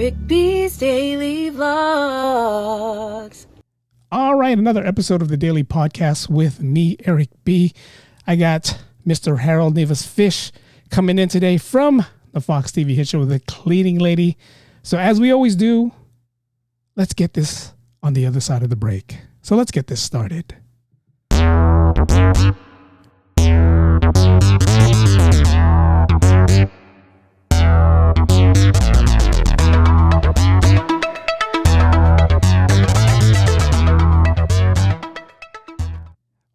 Eric B's Daily Vlogs. All right, another episode of the Daily Podcast with me, Eric B. I got Mr. Harold Nieves Fisch coming in today from the Fox TV hit show with the cleaning lady. So as we always do, let's get this on the other side of the break. So let's get this started.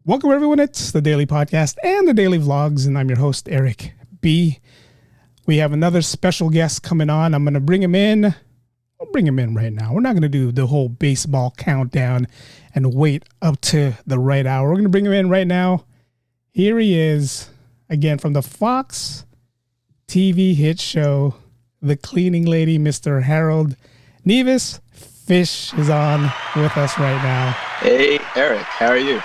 Welcome, everyone. It's the Daily Podcast and the Daily Vlogs, and I'm your host, Eric B. We have another special guest coming on. I'm going to bring him in. I'll bring him in right now. We're not going to do the whole baseball countdown and wait up to the right hour. We're going to bring him in right now. Here he is, again, from the Fox TV hit show, the cleaning lady, Mr. Harold Nieves Fisch is on with us right now. Hey, Eric. How are you?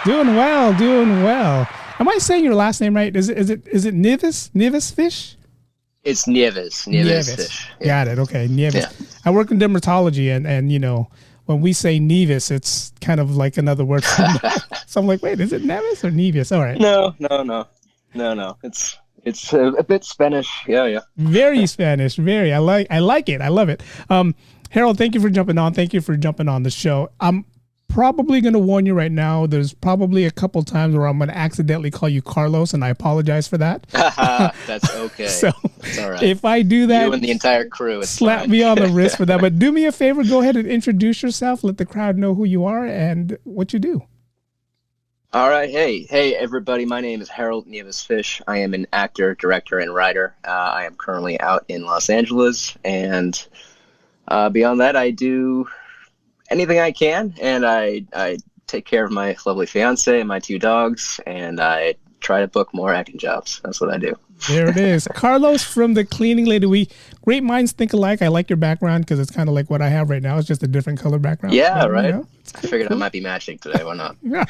Doing well, doing well. Am I saying your last name right? Is it Nieves Fisch? It's Nieves Fisch. Yeah. Got it. Okay, Nieves. Yeah. I work in dermatology, and you know, when we say Nieves, it's kind of like another word. So I'm like, wait, is it Nieves or Nieves? All right. No. It's a bit Spanish. Yeah. Very Spanish. Very. I like it. I love it. Harold, thank you for jumping on. Thank you for jumping on the show. I'm probably going to warn you right now. There's probably a couple times where I'm going to accidentally call you Carlos, and I apologize for that. That's okay. So that's all right. If I do that, you and the entire crew, slap me on the wrist for that. But do me a favor, go ahead and introduce yourself. Let the crowd know who you are and what you do. All right. Hey, everybody. My name is Harold Nieves Fisch. I am an actor, director, and writer. I am currently out in Los Angeles, and beyond that, I do anything I can, and I take care of my lovely fiance and my two dogs, and I try to book more acting jobs. That's what I do. There it is. Carlos from the cleaning lady. Great minds think alike. I like your background because it's kind of like what I have right now. It's just a different color background. Yeah, right. You know, I figured I might be matching today. Why not? Yeah.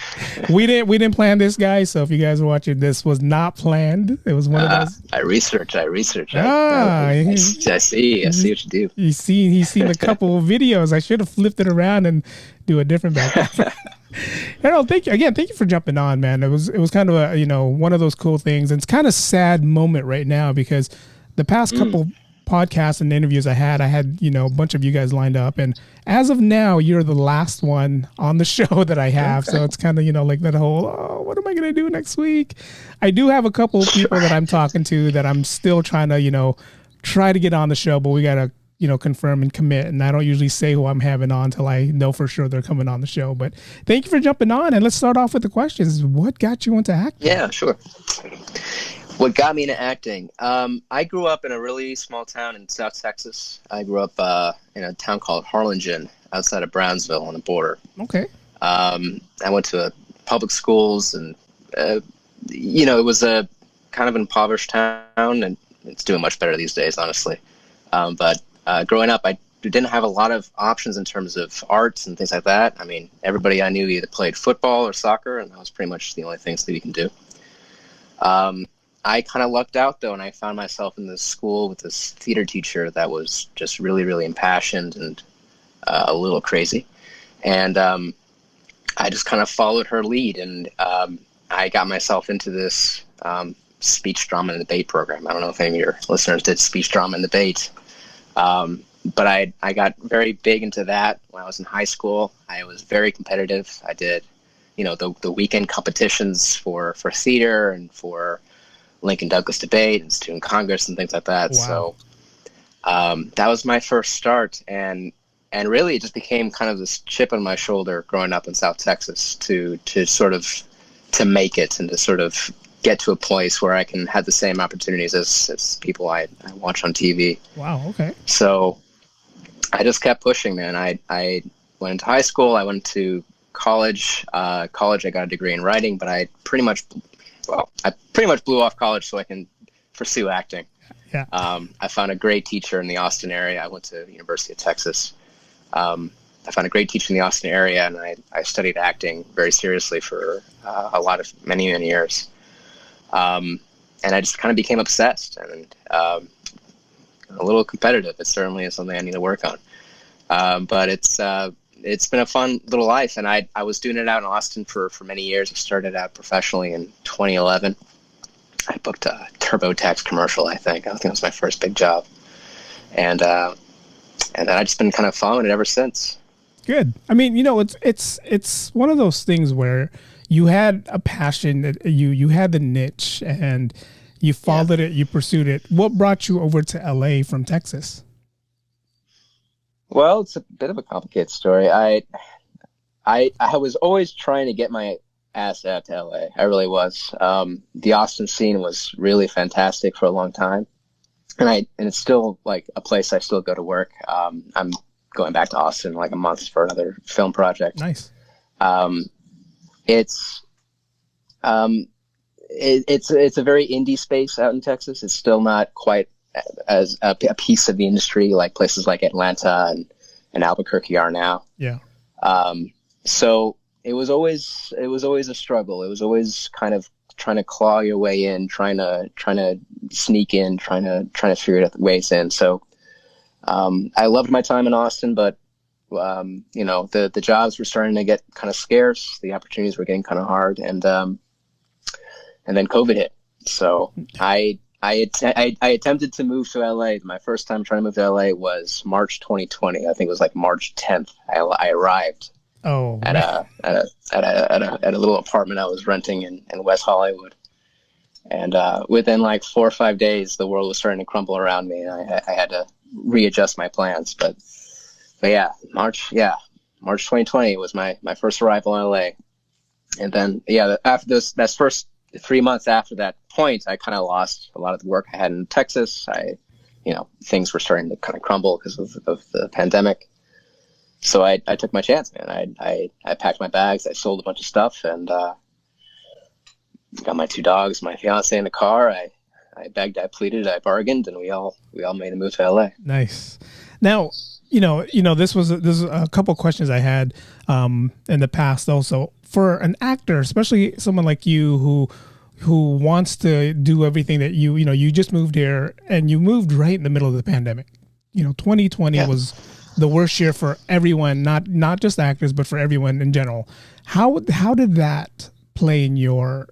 We didn't plan this, guys. So if you guys are watching, this was not planned. It was one of those. I research. I see what you do. He's seen a couple of videos. I should have flipped it around and do a different background. Harold, thank you for jumping on, man. It was kind of a, one of those cool things. And it's kind of sad moment right now because the past couple podcasts and interviews I had, a bunch of you guys lined up, and as of now, you're the last one on the show that I have. Okay. So it's kind of, like that whole, what am I going to do next week? I do have a couple of people that I'm talking to that I'm still trying to, try to get on the show, but we got to, confirm and commit. And I don't usually say who I'm having on until I know for sure they're coming on the show. But thank you for jumping on. And let's start off with the questions. What got you into acting? Yeah, sure. What got me into acting? I grew up in a really small town in South Texas. I grew up in a town called Harlingen outside of Brownsville on the border. Okay. I went to public schools, and, it was a kind of impoverished town, and it's doing much better these days, honestly. But growing up, I didn't have a lot of options in terms of arts and things like that. I mean, everybody I knew either played football or soccer, and that was pretty much the only things that we can do. I kind of lucked out, though, and I found myself in this school with this theater teacher that was just really, really impassioned and a little crazy. And I just kind of followed her lead, and I got myself into this speech, drama, and debate program. I don't know if any of your listeners did speech, drama, and debate. But I got very big into that when I was in high school. I was very competitive. I did, the weekend competitions for theater and for Lincoln Douglas debate and student congress and things like that. Wow. So that was my first start, and really it just became kind of this chip on my shoulder growing up in South Texas to sort of to make it and to sort of get to a place where I can have the same opportunities as people I watch on TV. Wow. Okay. So I just kept pushing, man. I went into high school. I went to college. I got a degree in writing, but I pretty much blew off college so I can pursue acting. Yeah. I found a great teacher in the Austin area. I went to the University of Texas. I found a great teacher in the Austin area, and I studied acting very seriously for many years. And I just kind of became obsessed. And a little competitive. It certainly is something I need to work on. But it's been a fun little life, and I was doing it out in Austin for many years. I started out professionally in 2011. I booked a TurboTax commercial. I think it was my first big job, and then I've just been kind of following it ever since. Good. I mean, it's one of those things where you had a passion, that you had the niche, and you followed it, you pursued it. What brought you over to LA from Texas? Well, it's a bit of a complicated story. I was always trying to get my ass out to LA. I really was. The Austin scene was really fantastic for a long time, and it's still like a place I still go to work. I'm going back to Austin in like a month for another film project. Nice. It's a very indie space out in Texas. It's still not quite as a piece of the industry like places like Atlanta and Albuquerque are now. Yeah. So it was always a struggle. It was always kind of trying to claw your way in, trying to sneak in, trying to figure out ways in. So I loved my time in Austin, but the jobs were starting to get kind of scarce. The opportunities were getting kind of hard, and then COVID hit. So I attempted to move to LA. My first time trying to move to LA was March 2020. I think it was like March 10th. I arrived at a little apartment I was renting in West Hollywood, and within like 4 or 5 days, the world was starting to crumble around me, and I had to readjust my plans. But yeah, March 2020 was my first arrival in LA, and then after that first 3 months after that point, I kind of lost a lot of the work I had in Texas. Things were starting to kind of crumble because of the pandemic. So I took my chance, man. I packed my bags, I sold a bunch of stuff, and got my 2 dogs, my fiance in the car. I begged, I pleaded, I bargained, and we all made a move to LA. Nice. Now, this was a couple of questions I had in the past also. For an actor, especially someone like you who wants to do everything that you just moved here, and you moved right in the middle of the pandemic. 2020 was the worst year for everyone, not just actors, but for everyone in general. How did that play in your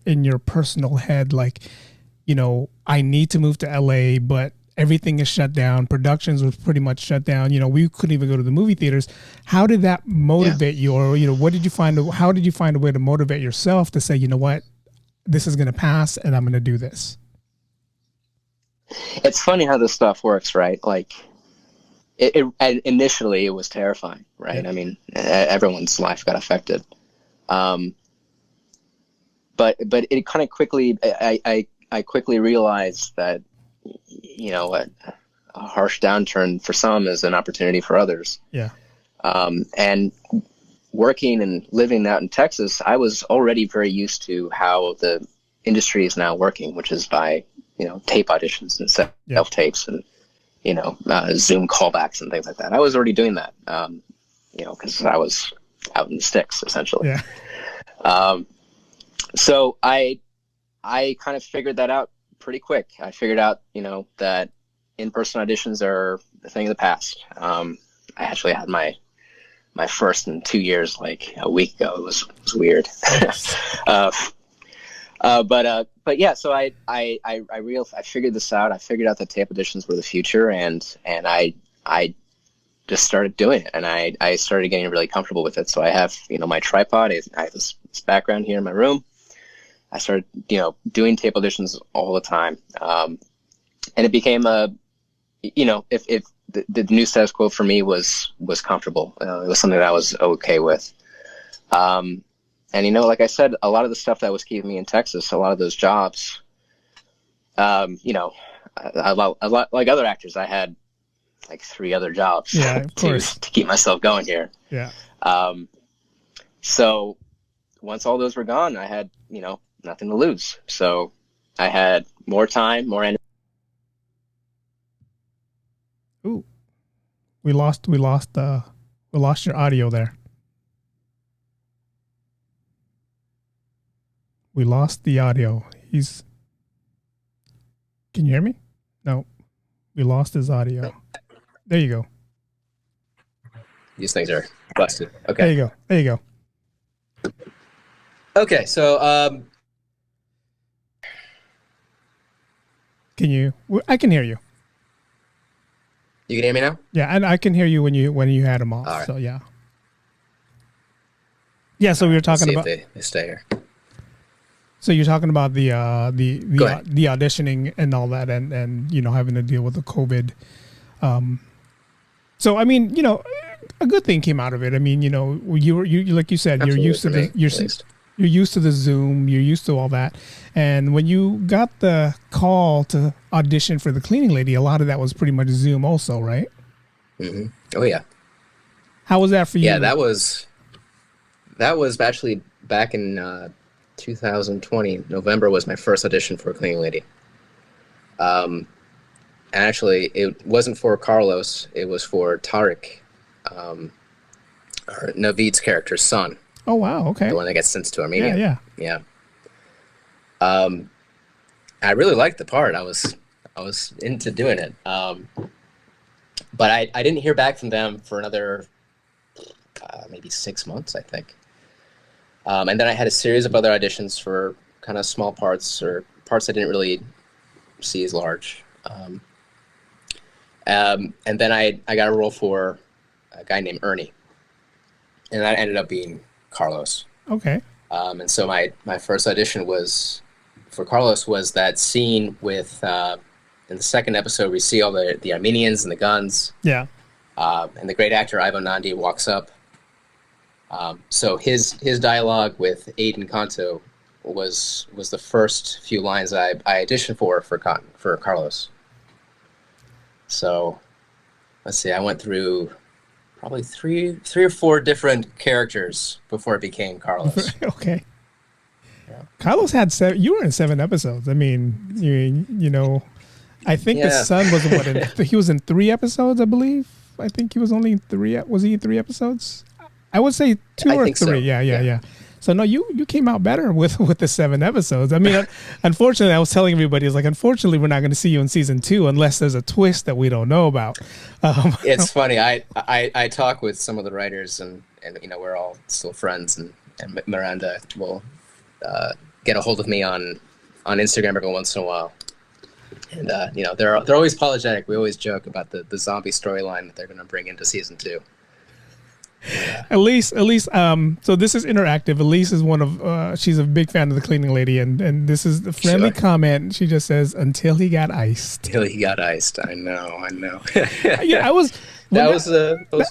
personal head? Like, I need to move to LA, but everything is shut down. Productions was pretty much shut down. We couldn't even go to the movie theaters. How did that motivate you? Or, how did you find a way to motivate yourself to say, you know what, this is going to pass and I'm going to do this? It's funny how this stuff works, right? Like initially it was terrifying, right? Yeah. I mean, everyone's life got affected. But it kind of quickly, I quickly realized that, a harsh downturn for some is an opportunity for others. Yeah. And working and living out in Texas, I was already very used to how the industry is now working, which is by, tape auditions and self-tapes and, Zoom callbacks and things like that. I was already doing that, because I was out in the sticks, essentially. Yeah. So I kind of figured that out pretty quick. I figured out, that in-person auditions are a thing of the past. I actually had my first in 2 years, like a week ago. It was weird. But yeah, so I figured this out. I figured out that tape auditions were the future, and I just started doing it, and I started getting really comfortable with it. So I have, my tripod. I have this background here in my room. I started, doing tape auditions all the time. And it became if the new status quo for me was comfortable. It was something that I was okay with. And, like I said, a lot of the stuff that was keeping me in Texas, a lot of those jobs, a lot like other actors, I had like 3 other jobs to keep myself going here. Yeah. So once all those were gone, I had, nothing to lose. So I had more time, more energy. Ooh, we lost your audio there. We lost the audio. Can you hear me? No, We lost his audio. There you go. These things are busted. Okay. There you go. There you go. Okay, so Can you? I can hear you. you can hear me now? Yeah, and I can hear you when you had them off. All right. So yeah. Yeah. So we were talking about. If they stay here. So you're talking about the Go ahead. the auditioning and all that, and having to deal with the COVID. So I mean, a good thing came out of it. I mean, you like you said, Absolutely, you're used to for me, the at least. you're used to the Zoom, you're used to all that, and when you got the call to audition for the cleaning lady, a lot of that was pretty much Zoom, also, right? Mm-hmm. Oh yeah. How was that for you? Yeah, that was actually back in 2020. November was my first audition for a cleaning lady. And actually, it wasn't for Carlos. It was for Tariq, or Naveed's character's son, Oh wow, okay. the one that gets sent to Armenia. Yeah. I really liked the part. I was into doing it. But I didn't hear back from them for another maybe 6 months, I think. And then I had a series of other auditions for kind of small parts or parts I didn't really see as large. And then I got a role for a guy named Ernie, and that ended up being Carlos. Okay. And so my first audition for Carlos was that scene with in the second episode we see all the Armenians and the guns. Yeah. And the great actor Ivo Nandi walks up. So his dialogue with Aiden Kanto was the first few lines I auditioned for Carlos. So let's see, I went through probably three or four different characters before it became Carlos. Okay. Yeah. Carlos had 7. You were in 7 episodes. I mean, I think the son was he was in 3 episodes, I believe. I think he was only in 3. Was he in 3 episodes? I would say 2 or 3. So. Yeah. So no, you came out better with the 7 episodes. I mean, unfortunately, I was telling everybody, unfortunately, we're not going to see you in season 2 unless there's a twist that we don't know about. It's funny. I talk with some of the writers, and we're all still friends, and Miranda will get a hold of me on Instagram every once in a while. And they're always apologetic. We always joke about the zombie storyline that they're going to bring into season 2. Yeah. Elise, so this is interactive. Elise is one of she's a big fan of the cleaning lady, and this is the friendly comment. She just says, "Until he got iced." Till he got iced. I know. Yeah, that was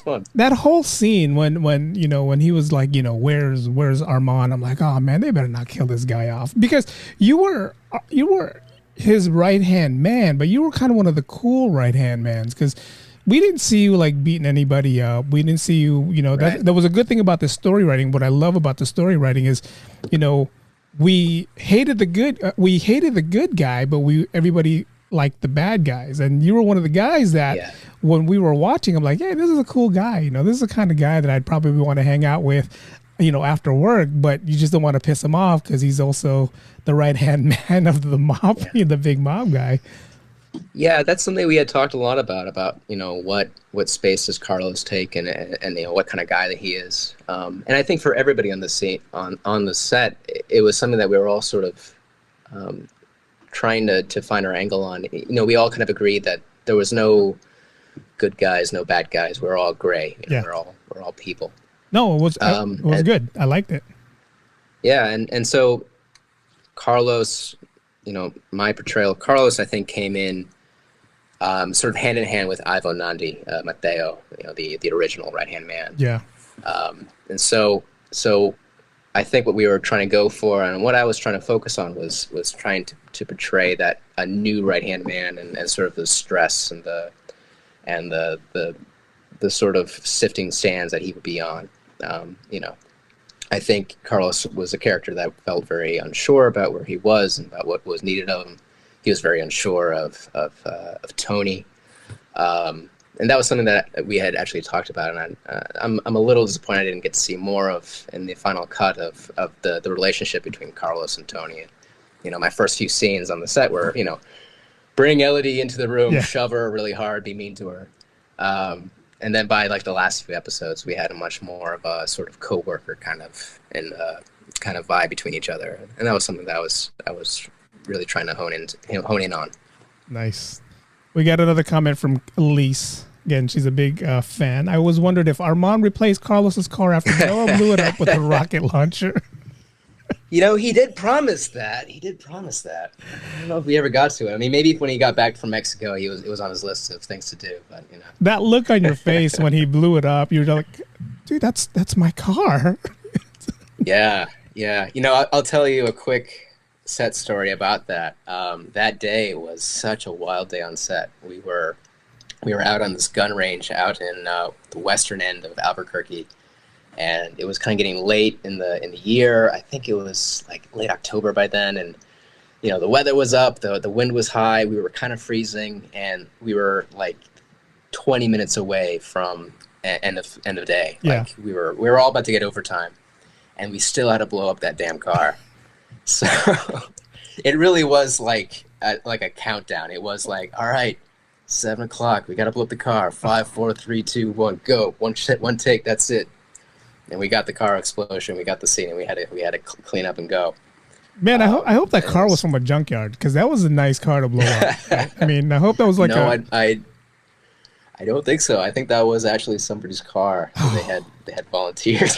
fun. That whole scene when he was like, where's Armand? I'm like, oh man, they better not kill this guy off, because you were his right hand man, but you were kind of one of the cool right hand mans, because we didn't see you like beating anybody up. We didn't see you, Right. that was a good thing about the story writing. What I love about the story writing is, we hated the good guy, but everybody liked the bad guys. And you were one of the guys that when we were watching, I'm like, hey, this is a cool guy. This is the kind of guy that I'd probably want to hang out with, after work, but you just don't want to piss him off because he's also the right-hand man of the mob, the big mob guy. Yeah, that's something we had talked a lot about what space does Carlos take, and what kind of guy that he is. And I think for everybody on the scene, on the set, it was something that we were all sort of trying to find our angle on. We all kind of agreed that there was no good guys, no bad guys. We're all gray. We're all people. No, it was good. I liked it. Yeah, and so Carlos, my portrayal of Carlos, I think, came in sort of hand in hand with Ivo Nandi, Matteo, the original right-hand man. Yeah. And so I think what we were trying to go for, and what I was trying to focus on, was trying to portray that a new right-hand man, and sort of the stress and the sort of sifting sands that he would be on. I think Carlos was a character that felt very unsure about where he was and about what was needed of him. He was very unsure of Tony, and that was something that we had actually talked about. And I'm a little disappointed I didn't get to see more of in the final cut of the relationship between Carlos and Tony. My first few scenes on the set were bring Elodie into the room, Yeah. shove her really hard, be mean to her. And then by like the last few episodes, we had a much more of a sort of coworker kind of kind of vibe between each other, and that was something that I was really trying to hone in on. Nice. We got another comment from Elise. Again, she's a big fan. I always wondered if Armand replaced Carlos's car after Noah blew it up with a rocket launcher. You know, he did promise that. I don't know if we ever got to it. I mean, maybe when he got back from Mexico, it was on his list of things to do. But you know, That look on your face when he blew it up, you're like, dude, that's my car. yeah. You know, I'll tell you a quick set story about that. That day was such a wild day on set. We were out on this gun range out in the western end of Albuquerque. And it was kind of getting late in the year. I think it was like late October by then, and you know the weather was up, the wind was high. We were kind of freezing, and we were like 20 minutes away from end of day. Yeah. Like we were all about to get overtime, and we still had to blow up that damn car. So it really was like a countdown. It was like, all right, 7 o'clock. We got to blow up the car. 5, 4, 3, 2, 1, go. One take. That's it. And we got the car explosion, we got the scene, and we had to clean up and go. Man, I hope that car was from a junkyard, because that was a nice car to blow up. I mean, I hope that was like I don't think so. I think that was actually somebody's car. They had volunteered.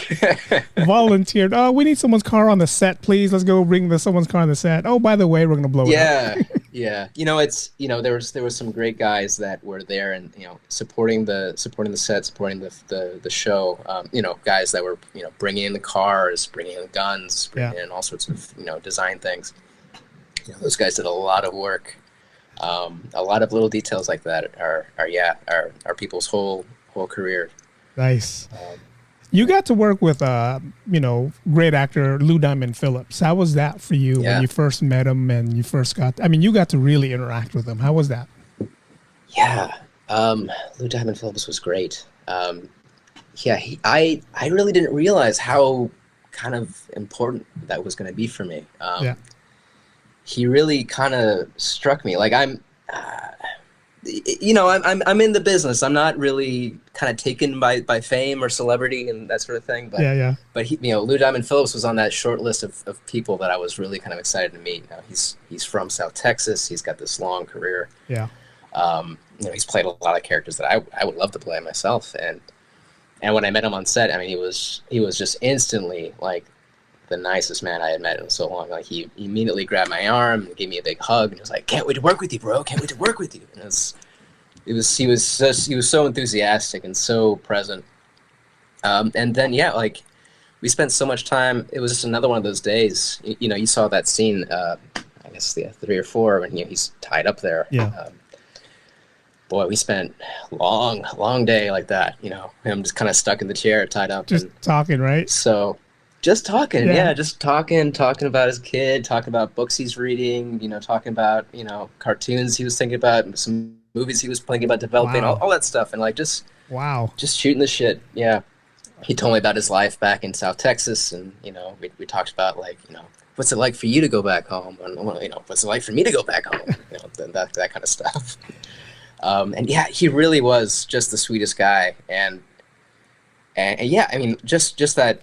volunteered. Oh, we need someone's car on the set, please. Let's go bring someone's car on the set. Oh, by the way, we're gonna blow it up. Yeah. You know, there was some great guys that were there and supporting the set, supporting the show. Guys that were bringing in the cars, bringing in the guns, bringing in all sorts of design things. Those guys did a lot of work. A lot of little details like that are people's whole career. Nice. You got to work with great actor Lou Diamond Phillips. How was that for you when you first met him and you first you got to really interact with him? How was that? Yeah. Lou Diamond Phillips was great. I really didn't realize how kind of important that was going to be for me. He really kind of struck me. Like I'm in the business. I'm not really kind of taken by fame or celebrity and that sort of thing. But But he, Lou Diamond Phillips was on that short list of people that I was really kind of excited to meet. He's from South Texas. He's got this long career. Yeah. He's played a lot of characters that I would love to play myself. And when I met him on set, I mean, he was just instantly like the nicest man I had met in so long. Like he immediately grabbed my arm and gave me a big hug and was like, "Can't wait to work with you, bro. Can't wait to work with you." And he was so enthusiastic and so present. And then we spent so much time. It was just another one of those days. You saw that scene. I guess 3 or 4 when he's tied up there. Yeah. Boy, we spent long day like that. Him just kind of stuck in the chair, tied up, just talking, right? So. Just talking, just talking about his kid, talking about books he's reading, talking about, cartoons he was thinking about, some movies he was thinking about developing, all that stuff. And just shooting the shit. Yeah. He told me about his life back in South Texas. And, we talked about what's it like for you to go back home? And, what's it like for me to go back home? That kind of stuff. He really was just the sweetest guy. And I mean, just that,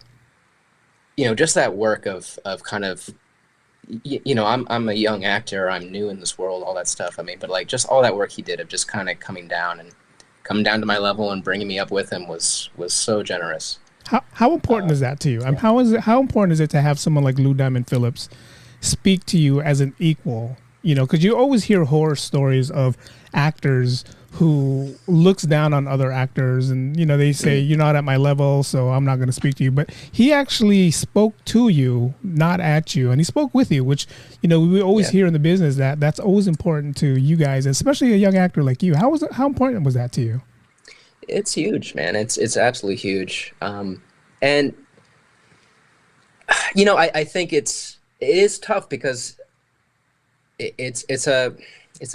just that work of kind of, I'm a young actor, I'm new in this world, all that stuff. I mean, but just all that work he did of just kind of coming down to my level and bringing me up with him was so generous. How important is that to you? How important is it to have someone like Lou Diamond Phillips speak to you as an equal? Because you always hear horror stories of actors who looks down on other actors and they say you're not at my level, so I'm not going to speak to you. But he actually spoke to you, not at you, and he spoke with you, which we always hear in the business that's always important to you guys, especially a young actor like you. How important was that to you? It's huge, man. It's absolutely huge. And I think it is tough because it's a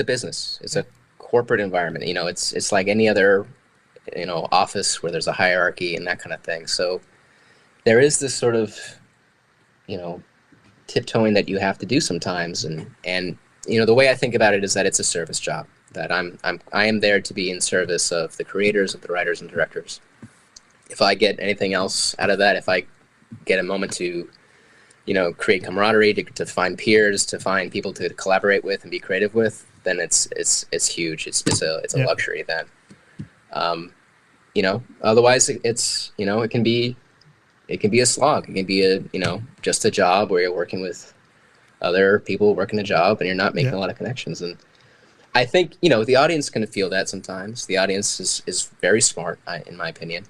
business. It's a corporate environment. It's like any other office where there's a hierarchy and that kind of thing. So there is this sort of tiptoeing that you have to do sometimes, and the way I think about it is that it's a service job. That I am there to be in service of the creators, of the writers and directors. If I get anything else out of that, if I get a moment to, create camaraderie, to find peers, to find people to collaborate with and be creative with, then it's huge. It's a luxury then. Otherwise it's it can be a slog. It can be just a job where you're working with other people working a job and you're not making a lot of connections. And I think the audience can feel that sometimes. The audience is very smart, in my opinion.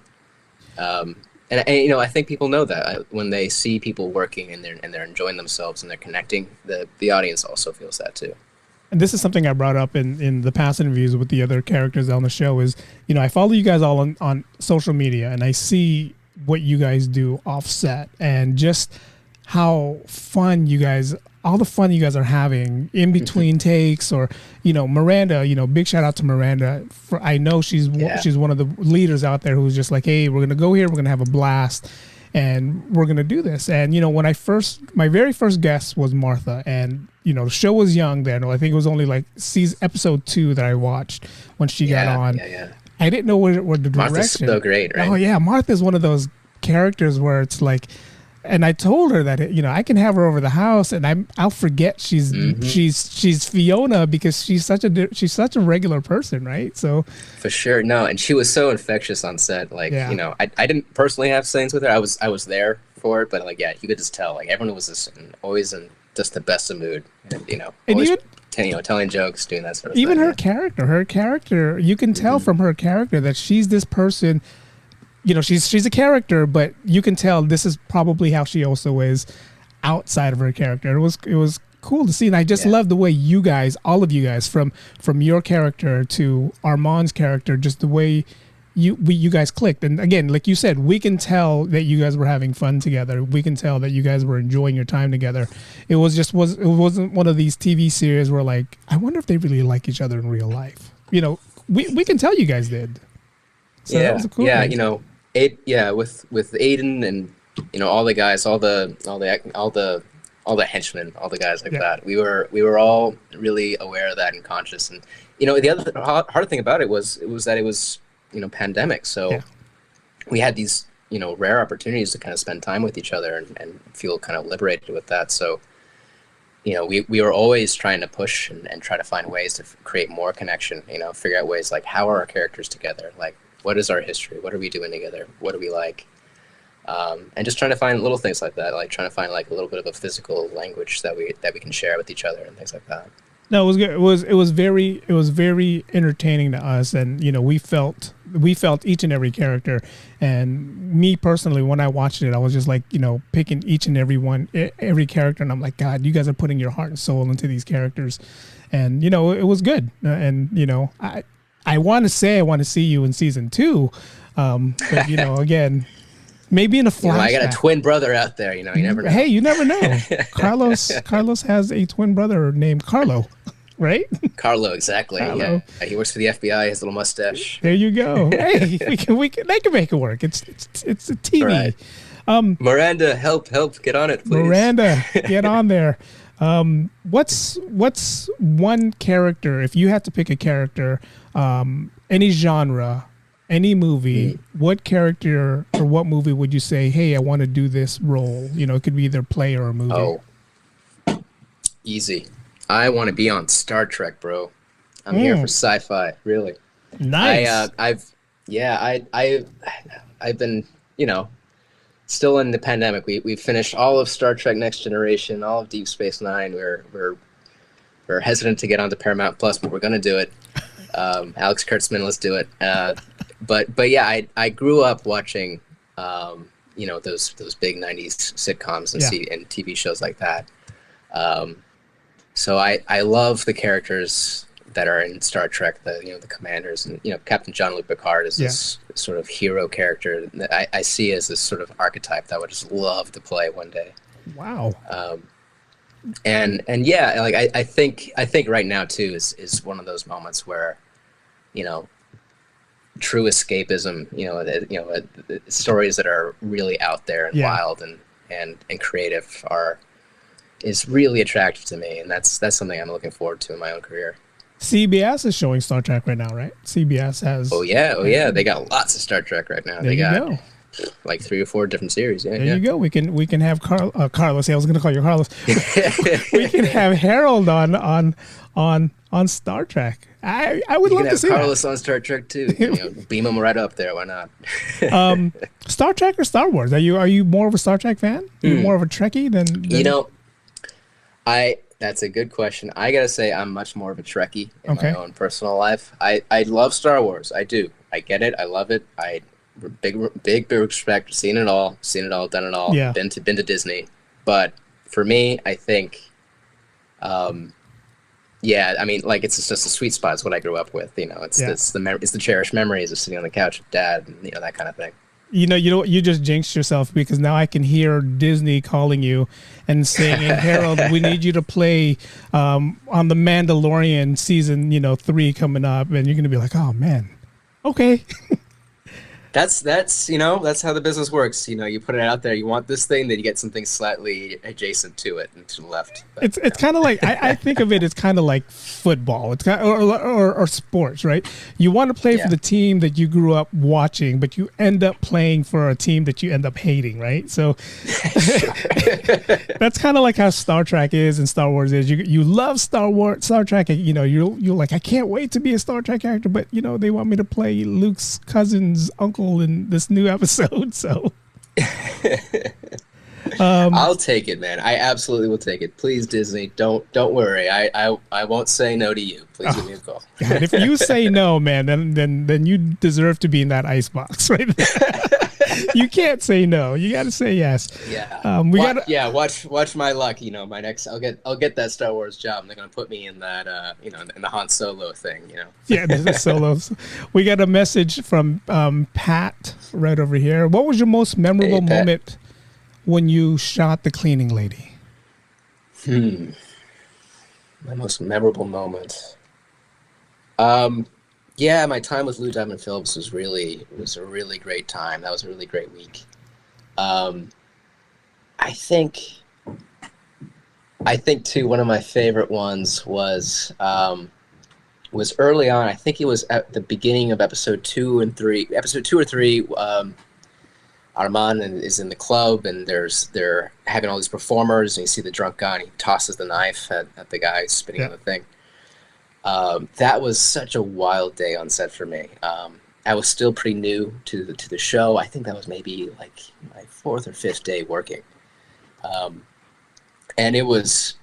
And I think people know that when they see people working and they're enjoying themselves and they're connecting, the audience also feels that too. And this is something I brought up in the past interviews with the other characters on the show is, I follow you guys all on social media and I see what you guys do offset and just how all the fun you guys are having in between takes, or Miranda, big shout out to Miranda. I know she's one of the leaders out there who's just like, hey, we're gonna go here, we're gonna have a blast, and we're gonna do this. And when my very first guest was Martha, and the show was young then. I think it was only like episode 2 that I watched when she got on. I didn't know where the direction. Martha's so great, right? Oh yeah, Martha's one of those characters where it's like. And I told her that I can have her over the house, and I'll forget she's Fiona because she's such a regular person, right? So for sure, no, and she was so infectious on set. Like I didn't personally have scenes with her. I was there for it, but you could just tell. Like everyone was just always in just the best of mood, and always telling jokes, doing that sort of thing. Even her character, you can tell from her character that she's this person. She's a character, but you can tell this is probably how she also is outside of her character. It was cool to see, and I just love the way you guys, all of you guys, from your character to Armand's character, just the way you guys clicked. And again, like you said, we can tell that you guys were having fun together. We can tell that you guys were enjoying your time together. It wasn't one of these TV series where like, I wonder if they really like each other in real life. We can tell you guys did. So that was a cool thing. With Aiden and all the guys, all the henchmen, all the guys like that. We were all really aware of that and conscious. And the other hard thing about it was that it was pandemic, so we had these rare opportunities to kind of spend time with each other and feel kind of liberated with that. So we were always trying to push and try to find ways to create more connection. Figure out ways like, how are our characters together, like. What is our history? What are we doing together? What do we like? And just trying to find little things like that, like trying to find like a little bit of a physical language that we can share with each other and things like that. No, it was good. It was very entertaining to us, and we felt each and every character. And me personally, when I watched it, I was just like picking each and every character, and I'm like, God, you guys are putting your heart and soul into these characters, and it was good. And I want to say I want to see you in season 2, but again, maybe in a flashback. I got a twin brother out there. You never know. Hey, you never know. Carlos has a twin brother named Carlo, right? Carlo, exactly. Carlo. Yeah, he works for the FBI. His little mustache. There you go. Hey, we can make it work. It's a TV. Right. Miranda, help, get on it, please. Miranda, get on there. What's one character, if you had to pick a character, any genre, any movie, what character or what movie would you say, hey, I want to do this role? It could be either play or a movie. Oh, easy. I want to be on Star Trek, bro. I'm here for sci-fi, really. Nice. I've been, still in the pandemic. We finished all of Star Trek Next Generation, all of Deep Space Nine. We're hesitant to get onto Paramount Plus, but we're gonna do it. Alex Kurtzman, let's do it. But yeah, I grew up watching those big '90s sitcoms and TV shows like that. So I love the characters that are in Star Trek, the commanders, and Captain Jean-Luc Picard is this sort of hero character that I see as this sort of archetype that I would just love to play one day. Wow. And yeah, like I think right now too is one of those moments where true escapism, stories that are really out there and wild and creative is really attractive to me, and that's something I'm looking forward to in my own career. CBS is showing Star Trek right now, right? CBS has. Oh yeah, they got lots of Star Trek right now. There They you got go. like 3 or 4 different series. Yeah, There you go. We can have Carlos. I was going to call you Carlos. yeah. We can have Harold on Star Trek. I would You love can to see have Carlos on Star Trek too. You know, beam him right up there. Why not? that. Star Trek or Star Wars? Are you more of a Star Trek fan? Are you more of a Trekkie than? You know, that's a good question. I gotta say, I'm much more of a Trekkie in my own personal life. I love Star Wars. I do. I get it. I love it. I big respect. Seen it all. Done it all. Yeah. Been to Disney. But for me, I think, yeah. I mean, like it's just a sweet spot. It's what I grew up with. You know, it's the cherished memories of sitting on the couch with Dad, and that kind of thing. You just jinxed yourself because now I can hear Disney calling you and saying, hey, Harold, we need you to play on the Mandalorian season, 3 coming up, and you're gonna be like, oh man, okay. That's how the business works. You put it out there. You want this thing, then you get something slightly adjacent to it and to the left. But, It's kind of like I think of it as kind of like football. It's kind or sports, right? You want to play for the team that you grew up watching, but you end up playing for a team that you end up hating, right? So that's kind of like how Star Trek is and Star Wars is. You love Star Trek. You're like, I can't wait to be a Star Trek character, but they want me to play Luke's cousin's uncle in this new episode. So I'll take it, man. I absolutely will take it. Please, Disney, don't worry. I won't say no to you. Please give me a call. God, if you say no, man, then you deserve to be in that ice box, right? You can't say no. You got to say yes. Yeah. Watch my luck. My next, I'll get that Star Wars job. And they're gonna put me in that, in the Han Solo thing. Yeah, the solos. We got a message from Pat right over here. What was your most memorable moment when you shot the cleaning lady? My most memorable moment. Yeah, my time with Lou Diamond Phillips was a really great time. That was a really great week. I think too, one of my favorite ones was early on. I think it was at the beginning of episode 2 or 3. Armand is in the club, and they're having all these performers, and you see the drunk guy, and he tosses the knife at the guy spitting on the thing. That was such a wild day on set for me. I was still pretty new to the show. I think that was maybe like my 4th or 5th day working, and it was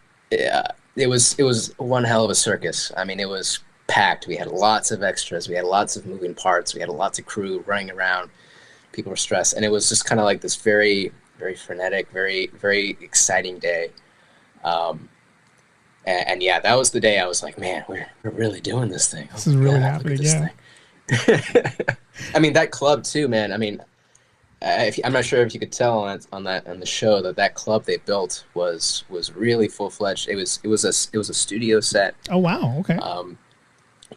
one hell of a circus. I mean, it was packed. We had lots of extras. We had lots of moving parts. We had lots of crew running around. People were stressed, and it was just kind of like this very, very frenetic, very, very exciting day. And yeah, that was the day I was like, man, we're really doing this thing. This is really happening, yeah. I mean, that club too, man. I mean, I'm not sure if you could tell on the show that club they built was really full-fledged. It was a studio set. Oh wow, okay.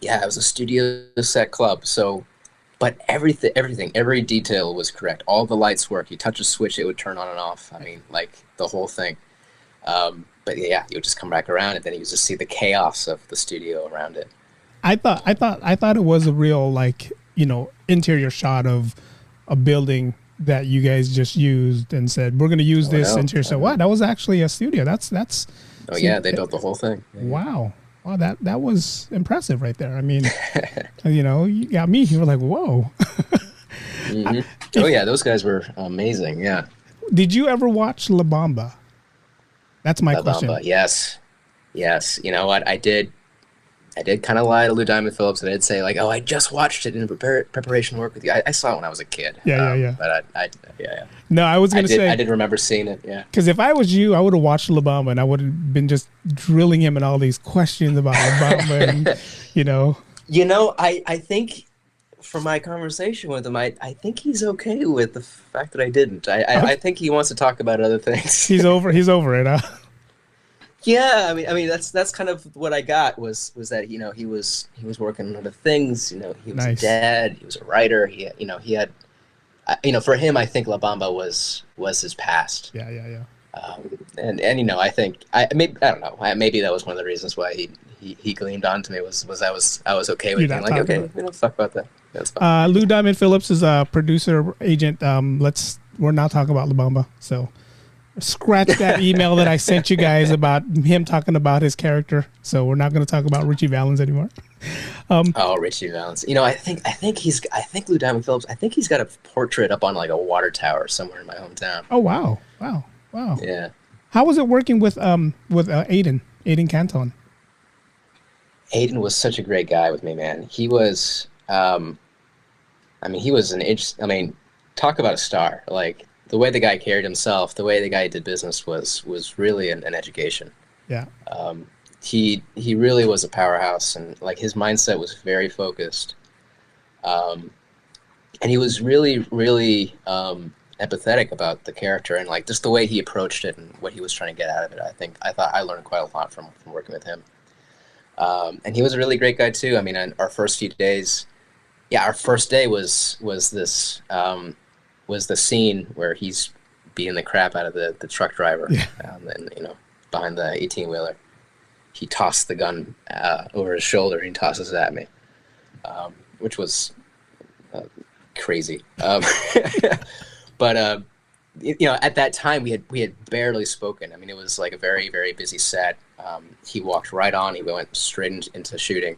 Yeah, it was a studio set club. So, but everything, every detail was correct. All the lights worked. You touch a switch, it would turn on and off. I mean, like the whole thing. But yeah, you would just come back around, and then you would just see the chaos of the studio around it. I thought it was a real interior shot of a building that you guys just used and said we're going to use this interior. So what? That was actually a studio. That's. Oh yeah, they built the whole thing. Yeah. Wow, that was impressive right there. I mean, you got me. You were like, whoa. Mm-hmm. Oh yeah, those guys were amazing. Yeah. Did you ever watch La Bamba? That's my question. Yes. You know what? I did kind of lie to Lou Diamond Phillips, and I'd say like, "Oh, I just watched it in preparation work with you." I saw it when I was a kid. Yeah. But No, I was gonna say I did remember seeing it. Yeah. Because if I was you, I would have watched La Bamba, and I would have been just drilling him in all these questions about La Bamba, and I think from my conversation with him, I think he's okay with the fact that I didn't. I think he wants to talk about other things. He's over it, huh? Yeah, I mean that's kind of what I got was that he was working on other things. He was a dad, he was a writer. He had for him, I think La Bamba was his past. Yeah. And I don't know, maybe that was one of the reasons why he gleamed onto me was I was okay with You're being not like, talking okay, about. we don't talk about that. That's fine. Lou Diamond Phillips is a producer agent. We're not talking about La Bamba. So scratch that email that I sent you guys about him talking about his character. So we're not going to talk about Richie Valens anymore. Oh, Richie Valens. I think Lou Diamond Phillips. I think he's got a portrait up on like a water tower somewhere in my hometown. Oh wow, wow, wow. Yeah. How was it working with Aiden Canton? Aiden was such a great guy with me, man. He was, he was talk about a star. Like the way the guy carried himself, the way the guy did business was really an education. Yeah. He really was a powerhouse, and like his mindset was very focused. And he was really empathetic about the character and like just the way he approached it and what he was trying to get out of it. I thought I learned quite a lot from working with him. And he was a really great guy too. I mean, on our first few days, our first day was this was the scene where he's beating the crap out of the truck driver, and behind the 18-wheeler, he tossed the gun over his shoulder and he tosses it at me, which was crazy. But at that time we had barely spoken. I mean, it was like a very, very busy set. He walked right on. He went straight into shooting,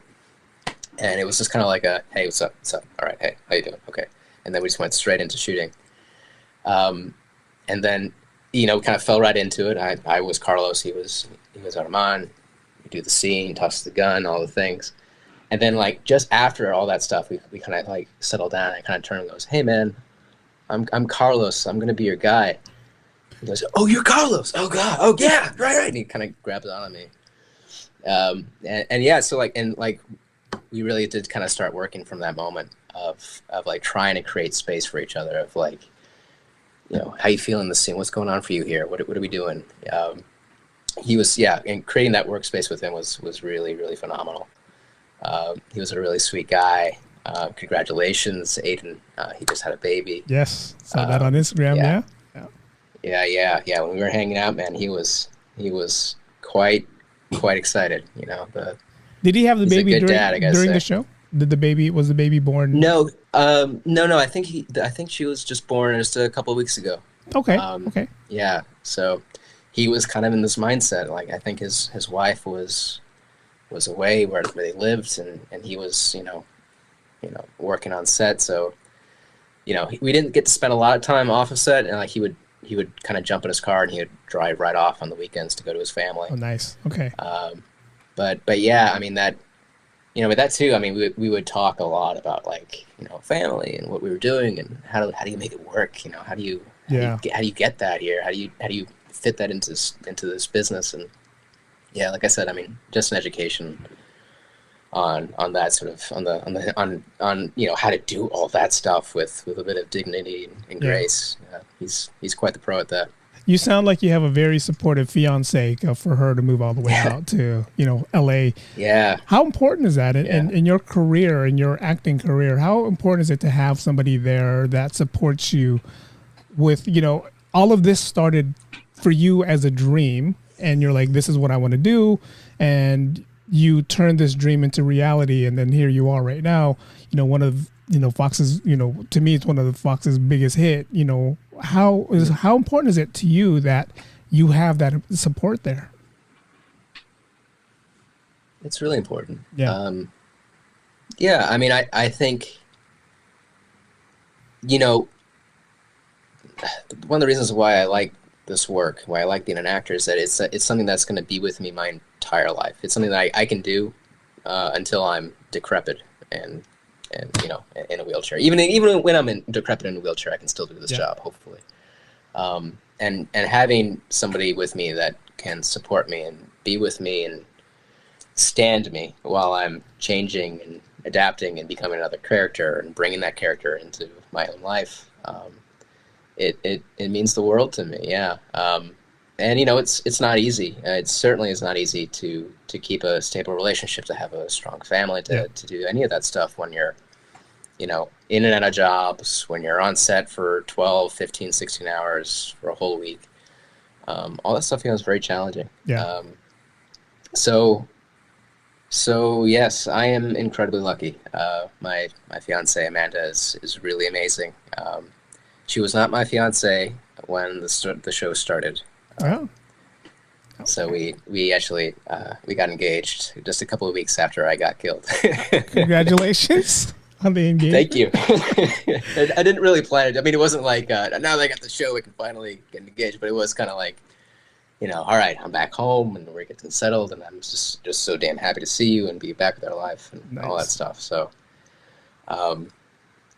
and it was just kind of like a, hey, what's up? All right, hey, how you doing? Okay, and then we just went straight into shooting. And then kind of fell right into it. I was Carlos. He was Armand. We do the scene, toss the gun, all the things. And then like just after all that stuff, we kind of like settled down. I kind of turned and goes, hey man, I'm Carlos. I'm gonna be your guy. He goes, oh, you're Carlos. Oh God. Oh yeah. Right. And he kind of grabs on me. And yeah. So like we really did kind of start working from that moment of like trying to create space for each other. Of like, how you feel in the scene? What's going on for you here? What are we doing? He was and creating that workspace with him was really, really phenomenal. He was a really sweet guy. Congratulations, Aiden. He just had a baby. Yes, saw that on Instagram. Yeah. When we were hanging out, man, he was quite excited. Did he have the baby during the say. show? Was the baby born? No. I think she was just born just a couple of weeks ago. Okay. Yeah. So he was kind of in this mindset. Like I think his wife was away where they lived, and he was working on set. So we didn't get to spend a lot of time off of set, and like he would kind of jump in his car and he would drive right off on the weekends to go to his family. Oh, nice. Okay. But yeah, I mean that. With that too, I mean, we would talk a lot about like, family and what we were doing and how do you make it work? How do you get that here? How do you fit that into this business? And yeah, like I said, I mean, just an education on that sort of on how to do all that stuff with a bit of dignity and grace. He's quite the pro at that. You sound like you have a very supportive fiance for her to move all the way out to, LA. Yeah. How important is that in your career, in your acting career? How important is it to have somebody there that supports you with, all of this started for you as a dream and you're like, this is what I want to do. And you turn this dream into reality. And then here you are right now, one of, Fox's, to me, it's one of the Fox's biggest hit, how important is it to you that you have that support there? It's really important. Yeah. I mean, I think, one of the reasons why I like this work, why I like being an actor, is that it's something that's going to be with me my entire life. It's something that I can do until I'm decrepit and in a wheelchair. Even when I'm decrepit in a wheelchair, I can still do this job, hopefully. And having somebody with me that can support me and be with me and stand me while I'm changing and adapting and becoming another character and bringing that character into my own life, it means the world to me. Yeah. And it's not easy. It certainly is not easy to keep a stable relationship, to have a strong family, to do any of that stuff when you're, in and out of jobs, when you're on set for 12, 15, 16 hours for a whole week. All that stuff, was very challenging. Yeah. So yes, I am incredibly lucky. My fiance Amanda is really amazing. She was not my fiance when the show started. Oh. So we actually we got engaged just a couple of weeks after I got killed. Congratulations on the engagement. Thank you. I didn't really plan it. I mean, it wasn't like now that I got the show, we can finally get engaged. But it was kind of like, all right, I'm back home and we're getting settled, and I'm just so damn happy to see you and be back with our life and all that stuff. So,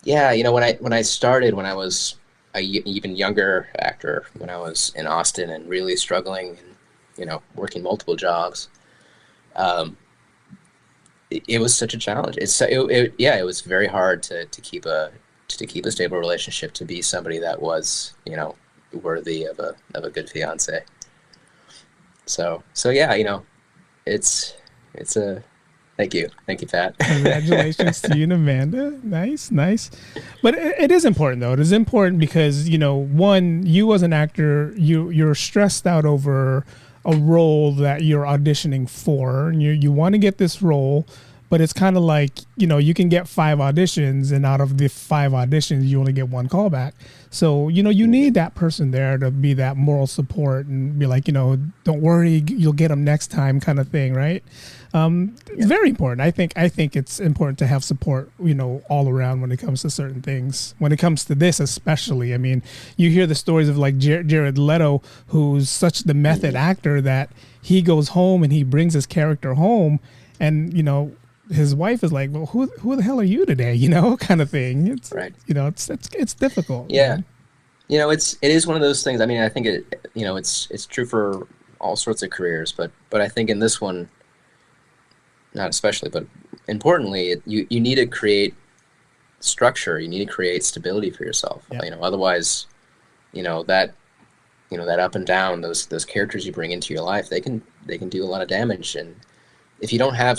yeah, when I started, when I was a even younger actor, when I was in Austin and really struggling and working multiple jobs, it was such a challenge. It was very hard to keep a stable relationship, to be somebody that was worthy of a good fiance. So yeah, it's a thank you, Pat. Congratulations to you and Amanda. Nice. But it is important though. It is important because one, you as an actor, you're stressed out over a role that you're auditioning for, and you want to get this role, but it's kind of like you can get 5 auditions, and out of the 5 auditions you only get 1 callback. So you need that person there to be that moral support and be like, don't worry, you'll get them next time, kind of thing, right? It's very important. I think it's important to have support, all around when it comes to certain things. When it comes to this, especially, I mean, you hear the stories of like Jared Leto, who's such the method actor that he goes home and he brings his character home, and his wife is like, well, who the hell are you today? Kind of thing. It's right. It's difficult. Yeah. Man. It is one of those things. I mean, I think it's true for all sorts of careers, but I think in this one, not especially, but importantly, you need to create structure. You need to create stability for yourself. Yeah. Otherwise, that up and down, those characters you bring into your life, they can do a lot of damage. And if you don't have,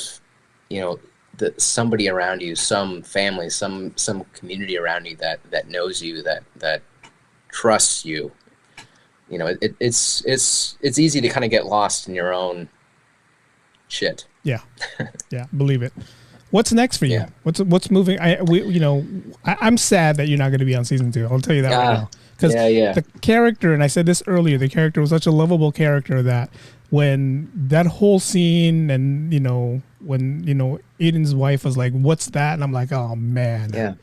somebody around you, some family, some community around you that knows you, that trusts you, it's easy to kind of get lost in your own shit. Yeah. Yeah. Believe it. What's next for you? Yeah. What's moving? I'm sad that you're not going to be on season 2. I'll tell you that right now. Because the character, and I said this earlier, the character was such a lovable character that when that whole scene and, when, Eden's wife was like, what's that? And I'm like, oh man. Yeah.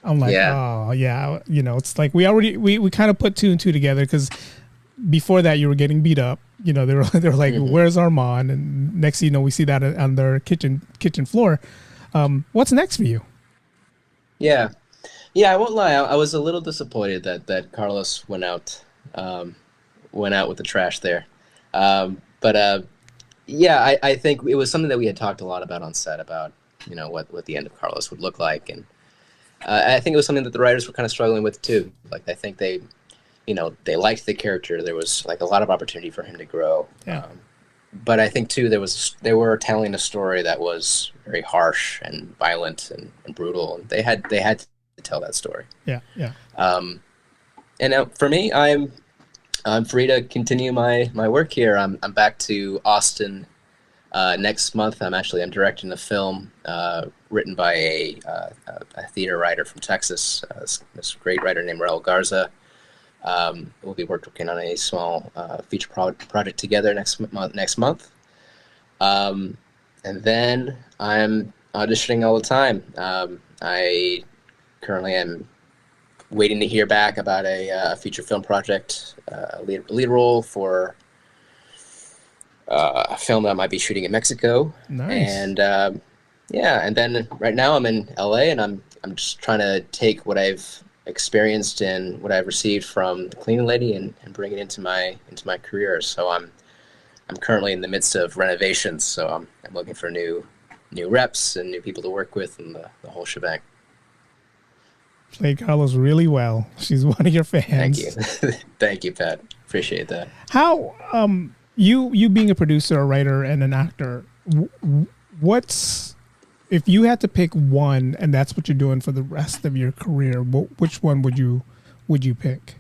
I'm like, oh yeah. It's like we kind of put 2 and 2 together, because before that you were getting beat up. They were like, where's Armand? And next thing you know, we see that on their kitchen floor. What's next for you? Yeah. I won't lie. I was a little disappointed that Carlos went out with the trash there. But I think it was something that we had talked a lot about on set, about what the end of Carlos would look like, and I think it was something that the writers were kind of struggling with too. Like, I think they liked the character. There was like a lot of opportunity for him to grow. Yeah. But I think too they were telling a story that was very harsh and violent and brutal, and they had to tell that story. Yeah. And now for me, I'm free to continue my work here. I'm back to Austin next month. I'm directing a film written by a theater writer from Texas. This great writer named Raul Garza. We'll be working on a small feature project together next month. And then I'm auditioning all the time. I currently am waiting to hear back about a feature film project, lead role for a film that I might be shooting in Mexico. Nice. And and then right now I'm in LA, and I'm just trying to take what I've experienced and what I've received from the cleaning lady and bring it into my career. So I'm currently in the midst of renovations, so I'm looking for new reps and new people to work with, and the whole shebang. Played Carlos really well. She's one of your fans. Thank you. Thank you, Pat. Appreciate that. How you being a producer, a writer, and an actor, what's, if you had to pick one and that's what you're doing for the rest of your career, which one would you pick?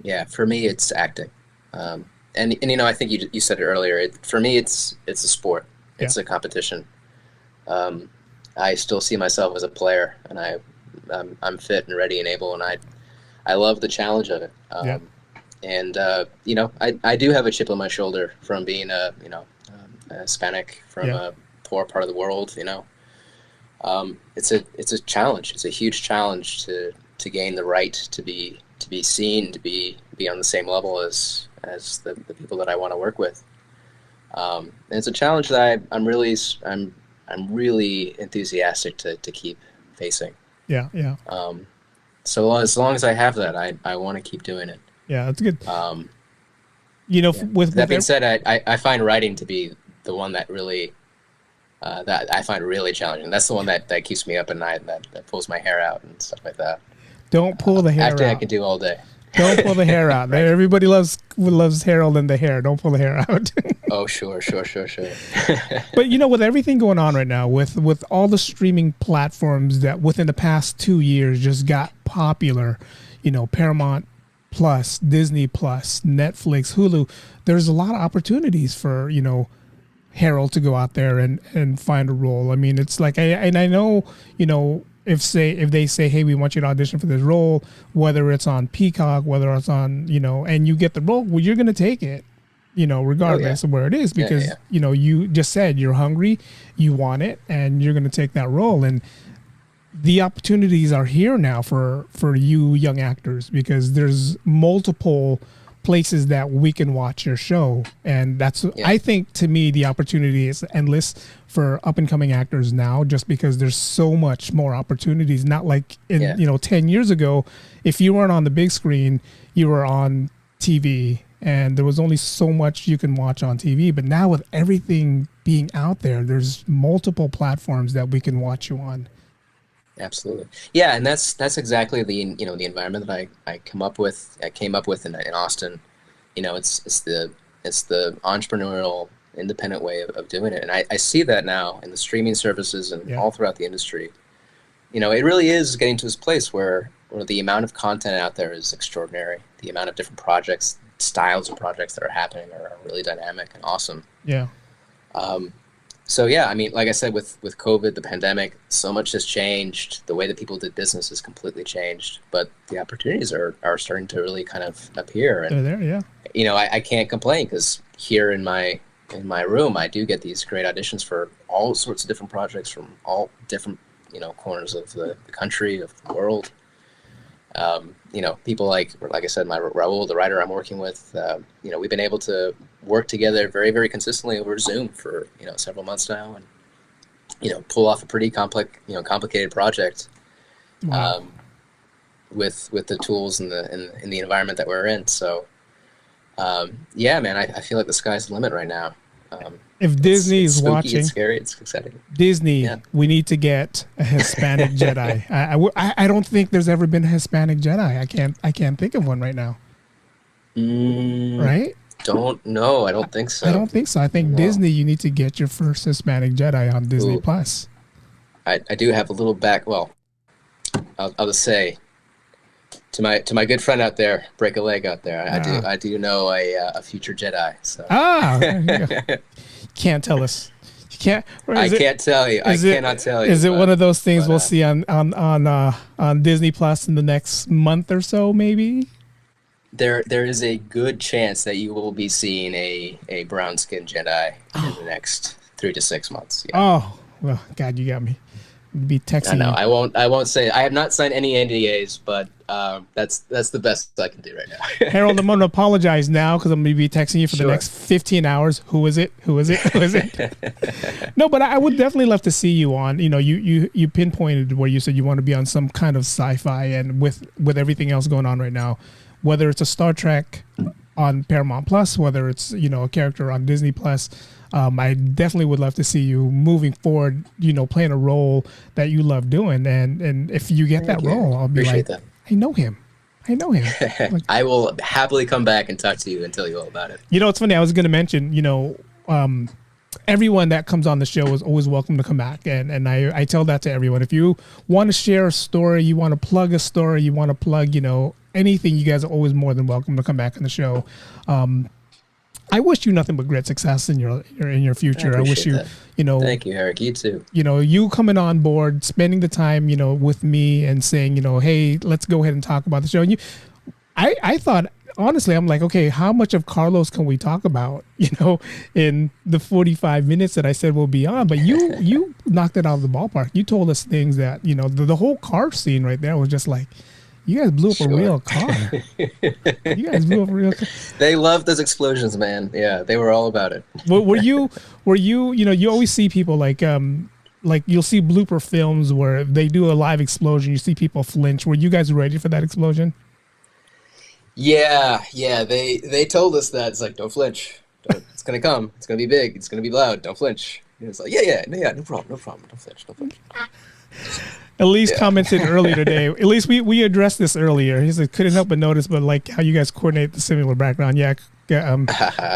Yeah, for me it's acting. And you know, I think you said it earlier. For me, it's a sport. It's a competition. I still see myself as a player, and I'm fit and ready and able, and I love the challenge of it. And you know, I do have a chip on my shoulder from being a Hispanic from a poor part of the world. You know, it's a challenge. It's a huge challenge to gain the right to be seen, to be on the same level as the people that I want to work with. And it's a challenge that I'm really enthusiastic to keep facing. Yeah, yeah. So as long as I have that, I want to keep doing it. Yeah, that's good. You know, with that being said, I find writing to be the one that really that I find really challenging. That's the one that keeps me up at night and that pulls my hair out and stuff like that. Don't pull the hair Acting out. I can do all day. Don't pull the hair out. Right. Everybody loves Harold and the hair. Don't pull the hair out. Oh, sure. But you know, with everything going on right now, with all the streaming platforms that within the past 2 years just got popular, you know, Paramount Plus, Disney Plus, Netflix, Hulu, there's a lot of opportunities for, you know, Harold to go out there and find a role. I mean, it's like, I know, you know, if they say, hey, we want you to audition for this role, whether it's on Peacock, whether it's on, you know, and you get the role, well, you're going to take it, you know, regardless of where it is, because, you know, you just said you're hungry, you want it, and you're going to take that role. And the opportunities are here now for you young actors, because there's multiple places that we can watch your show. And that's, I think, to me, the opportunity is endless for up and coming actors now, just because there's so much more opportunities. Not like in, you know, 10 years ago, if you weren't on the big screen, you were on TV and there was only so much you can watch on TV. But now with everything being out there, there's multiple platforms that we can watch you on. Absolutely. Yeah. And that's exactly the environment that I came up with in Austin. You know, it's the entrepreneurial, independent way of doing it. And I see that now in the streaming services and all throughout the industry. You know, it really is getting to this place where the amount of content out there is extraordinary. The amount of different projects, styles of projects that are happening are really dynamic and awesome. Yeah. So yeah, I mean, like I said, with COVID, the pandemic, so much has changed. The way that people did business has completely changed, but the opportunities are starting to really kind of appear. And, they're there, yeah. You know, I can't complain, because here in my room, I do get these great auditions for all sorts of different projects from all different, you know, corners of the country, of the world. You know, people like I said, my Raul, the writer I'm working with, you know, we've been able to work together very, very consistently over Zoom for, you know, several months now, and, you know, pull off a pretty complicated project, with the tools and the environment that we're in. So, yeah, man, I feel like the sky's the limit right now. If Disney is spooky, watching, it's scary, it's exciting. Disney, we need to get a Hispanic Jedi. I don't think there's ever been a Hispanic Jedi. I can't think of one right now. Right? Don't know. I don't think so. I don't think so. I think Disney, you need to get your first Hispanic Jedi on Disney Plus. I do have a little back. Well, I'll just say to my good friend out there, break a leg out there. I do know a future Jedi. So. Can't tell us. You can't. I can't tell you. I cannot tell you. Is it one of those things we'll see on Disney Plus in the next month or so, maybe? There is a good chance that you will be seeing a brown-skinned Jedi in the next 3 to 6 months. Yeah. Oh, well, God, you got me. Be texting. No, I won't say. I have not signed any NDAs, but that's the best I can do right now. Harold, I'm going to apologize now, because I'm going to be texting you for the next 15 hours. Who is it? No, but I would definitely love to see you on. You know, you pinpointed where you said you want to be on some kind of sci-fi, and with everything else going on right now, whether it's a Star Trek on Paramount Plus, whether it's, you know, a character on Disney Plus. I definitely would love to see you moving forward, you know, playing a role that you love doing. And if you get that role, I'll be like, I know him. Like, I will happily come back and talk to you and tell you all about it. You know, it's funny. I was going to mention, you know, everyone that comes on the show is always welcome to come back. And I tell that to everyone. If you want to share a story, you want to plug a story, you want to plug, you know, anything, you guys are always more than welcome to come back on the show. I wish you nothing but great success in your future. I wish you, that. Thank you, Eric. You too. You coming on board, spending the time, with me and saying, hey, let's go ahead and talk about the show. And I thought, honestly, I'm like, okay, how much of Carlos can we talk about, in the 45 minutes that I said we'll be on? But you knocked it out of the ballpark. You told us things that, the whole car scene right there was just like, you guys blew up a real car. You guys blew up a real car. They loved those explosions, man. Yeah, they were all about it. Were you, you always see people like you'll see blooper films where they do a live explosion. You see people flinch. Were you guys ready for that explosion? Yeah. They told us that. It's like, don't flinch. It's going to come. It's going to be big. It's going to be loud. Don't flinch. And it's like, yeah, no problem. Don't flinch. Elise commented earlier today. At least we addressed this earlier. He said couldn't help but notice, but like how you guys coordinate the similar background. Yeah,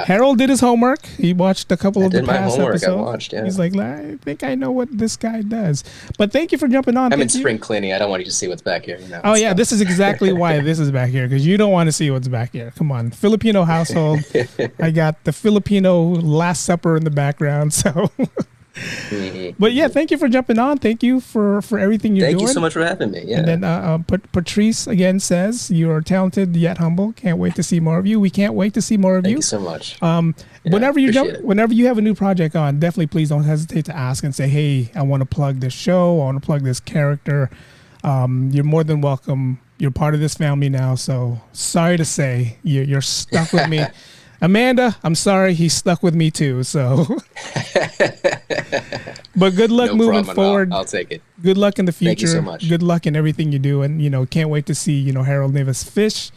Harold did his homework. He watched a couple of the past episodes. I watched. Yeah. He's like, I think I know what this guy does. But thank you for jumping on. I'm in spring cleaning. I don't want you to see what's back here. Oh yeah, this is exactly why this is back here, because you don't want to see what's back here. Come on, Filipino household. I got the Filipino Last Supper in the background. So. But yeah, thank you for jumping on. Thank you for everything you're doing. Thank you so much for having me. Yeah. And then Patrice again says you are talented yet humble. Can't wait to see more of you. We can't wait to see more of you. Thank you so much. Whenever you have a new project on, definitely please don't hesitate to ask and say, hey, I want to plug this show. I want to plug this character. You're more than welcome. You're part of this family now. So sorry to say you're stuck with me. Amanda, I'm sorry, he's stuck with me too. So, but good luck moving forward. I'll take it. Good luck in the future. Thank you so much. Good luck in everything you do, and can't wait to see Harold Nieves Fisch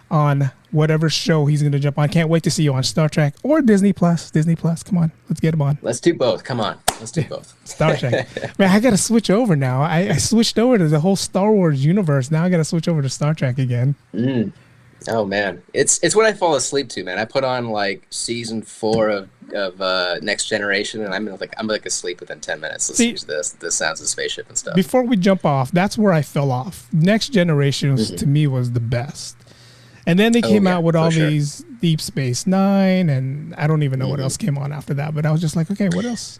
on whatever show he's going to jump on. Can't wait to see you on Star Trek or Disney Plus. Disney Plus, come on, let's get him on. Let's do both. Come on, let's do both. Star Trek. Man, I got to switch over now. I switched over to the whole Star Wars universe. Now I got to switch over to Star Trek again. Oh man, it's what I fall asleep to, man. I put on like season 4 of Next Generation, and I'm like asleep within 10 minutes. Listening to the sounds of the spaceship and stuff. Before we jump off, that's where I fell off. Next Generation to me was the best, and then they came out with all these Deep Space Nine, and I don't even know what else came on after that. But I was just like, okay, what else?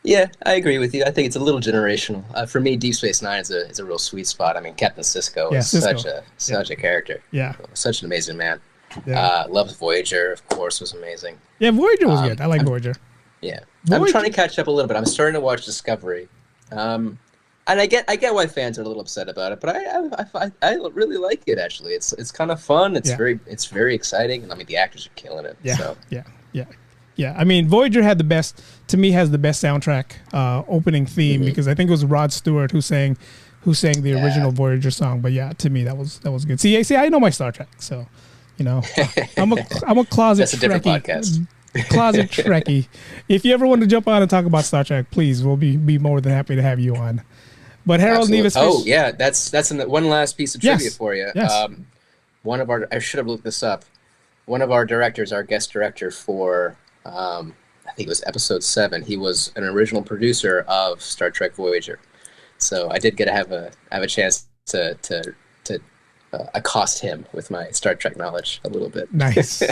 Yeah, I agree with you. I think it's a little generational. For me, Deep Space Nine is a real sweet spot. I mean, Captain Sisko is such a character. Yeah, such an amazing man. Yeah. Loved Voyager, of course, was amazing. Yeah, Voyager was good. I like Voyager. Yeah, I'm trying to catch up a little bit. I'm starting to watch Discovery, and I get why fans are a little upset about it, but I really like it. Actually, it's kind of fun. It's very exciting, and I mean the actors are killing it. Yeah, so. Yeah. I mean, Voyager has the best soundtrack opening theme because I think it was Rod Stewart who sang the original Voyager song. But yeah, to me that was good. See, I know my Star Trek, so I'm a closet. That's a different podcast. Closet Trekkie. If you ever want to jump on and talk about Star Trek, please, we'll be more than happy to have you on. But Harold Nieves Fisch. Oh yeah, that's one last piece of trivia for you. Yes. One of our I should have looked this up. One of our directors, our guest director for. I think it was episode 7. He was an original producer of Star Trek Voyager, so I did get to have a chance to accost him with my Star Trek knowledge a little bit. Nice.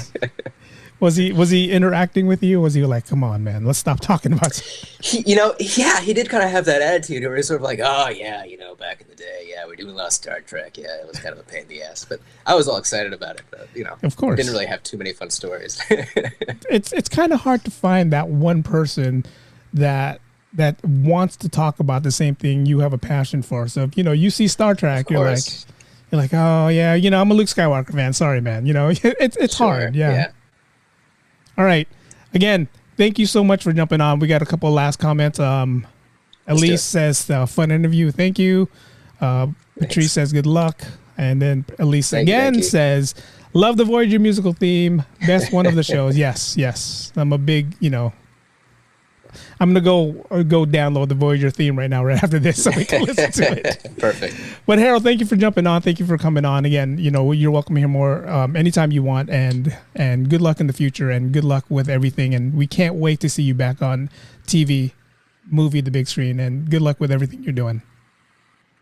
Was he interacting with you? Was he like, come on, man, let's stop talking about he did kind of have that attitude where he's sort of like, oh yeah, back in the day, yeah, we're doing a lot of Star Trek, yeah, it was kind of a pain in the ass, but I was all excited about it, but, of course, didn't really have too many fun stories. It's kind of hard to find that one person that wants to talk about the same thing you have a passion for. So if you see Star Trek, you're like, oh yeah, I'm a Luke Skywalker fan. Sorry, man. It's hard. Yeah. All right. Again, thank you so much for jumping on. We got a couple of last comments. Elise says, fun interview. Thank you. Patrice says, good luck. And then Elise again says, love the Voyager musical theme. Best one of the shows. Yes. I'm a big, I'm going to go download the Voyager theme right now, right after this, so we can listen to it. Perfect. But Harold, thank you for jumping on. Thank you for coming on again. You're welcome here more anytime you want, and good luck in the future, and good luck with everything. And we can't wait to see you back on TV, movie, the big screen, and good luck with everything you're doing.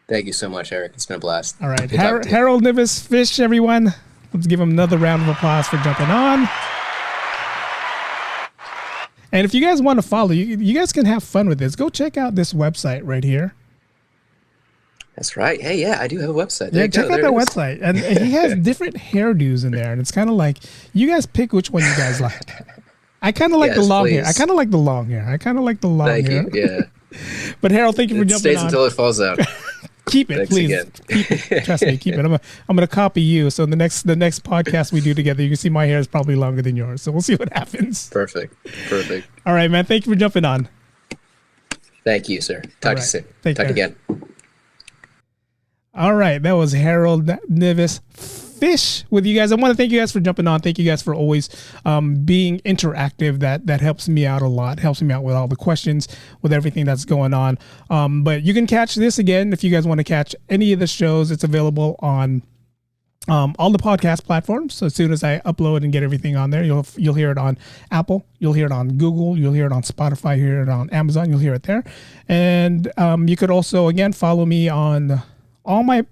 Thank you so much, Eric. It's been a blast. All right. Good talking to you. Harold Nieves Fisch, everyone. Let's give him another round of applause for jumping on. And if you guys want to follow, you guys can have fun with this. Go check out this website right here. That's right. Hey, yeah, I do have a website. There Yeah, you go. check out There that it is. website. And he has different hairdos in there. And it's kind of like, you guys pick which one you guys like. I kind of like the Yes, long hair. please. I kind of like the long hair. Thank hair. you. Yeah. But Harold, thank you for It jumping stays on. until it falls out. Keep it, Thanks please. again. Keep it. Trust me, keep it. I'm gonna copy you. So the next podcast we do together, you can see my hair is probably longer than yours. So we'll see what happens. Perfect. All right, man. Thank you for jumping on. Thank you, sir. Talk to you soon. Take Talk care. again. All right, that was Harold Nieves Fisch with you guys. I want to thank you guys for jumping on. Thank you guys for always being interactive. That helps me out a lot. Helps me out with all the questions, with everything that's going on. But you can catch this again if you guys want to catch any of the shows. It's available on all the podcast platforms. So as soon as I upload and get everything on there, you'll hear it on Apple, you'll hear it on Google, you'll hear it on Spotify, you'll hear it on Amazon, you'll hear it there. And you could also again follow me on all my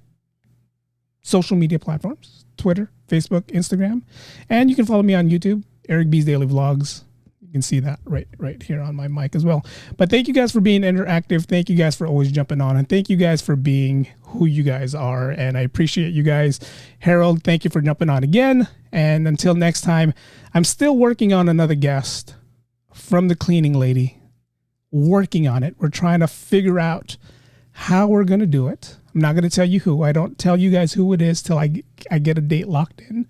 social media platforms, Twitter, Facebook, Instagram, and you can follow me on YouTube, Eric B's Daily Vlogs. You can see that right here on my mic as well. But thank you guys for being interactive. Thank you guys for always jumping on, and thank you guys for being who you guys are. And I appreciate you guys. Harold, thank you for jumping on again. And until next time, I'm still working on another guest from the cleaning lady. Working on it. We're trying to figure out how we're going to do it. I'm not going to tell you who. I don't tell you guys who it is till I get a date locked in.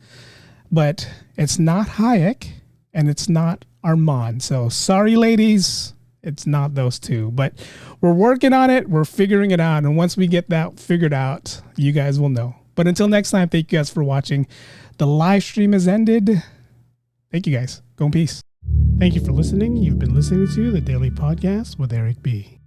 But it's not Hayek and it's not Armand. So sorry, ladies. It's not those two. But we're working on it. We're figuring it out. And once we get that figured out, you guys will know. But until next time, thank you guys for watching. The live stream has ended. Thank you guys. Go in peace. Thank you for listening. You've been listening to the Daily Podcast with Eric B.